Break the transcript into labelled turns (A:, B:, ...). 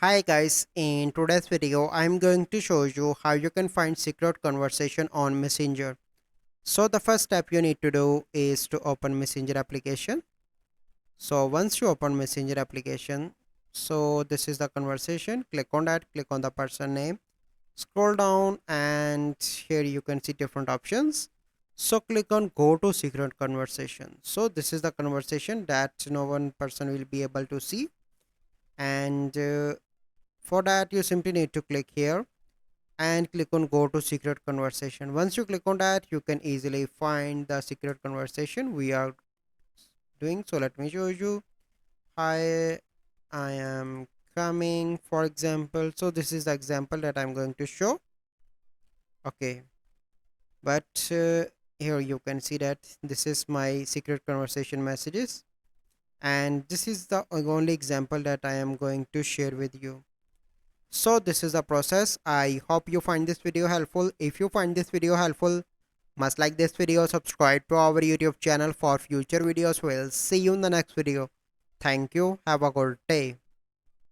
A: Hi guys, in today's video I'm going to show you how you can find secret conversation on Messenger. So the first step you need to do is to open Messenger application. So once you open Messenger application, so this is the conversation. Click on that, click on the person name, scroll down and here you can see different options. So click on go to secret conversation. So this is the conversation that no one person will be able to see, and for that you simply need to click here and click on go to secret conversation. Once you click on that, you can easily find the secret conversation we are doing. So let me show you. Hi, I am coming, for example. So this is the example that I'm going to show. Okay, but here you can see that this is my secret conversation messages, and this is the only example that I am going to share with you. So this is the process. I hope you find this video helpful. If you find this video helpful, must like this video, subscribe to our YouTube channel for future videos. We'll see you in the next video. Thank you. Have a good day.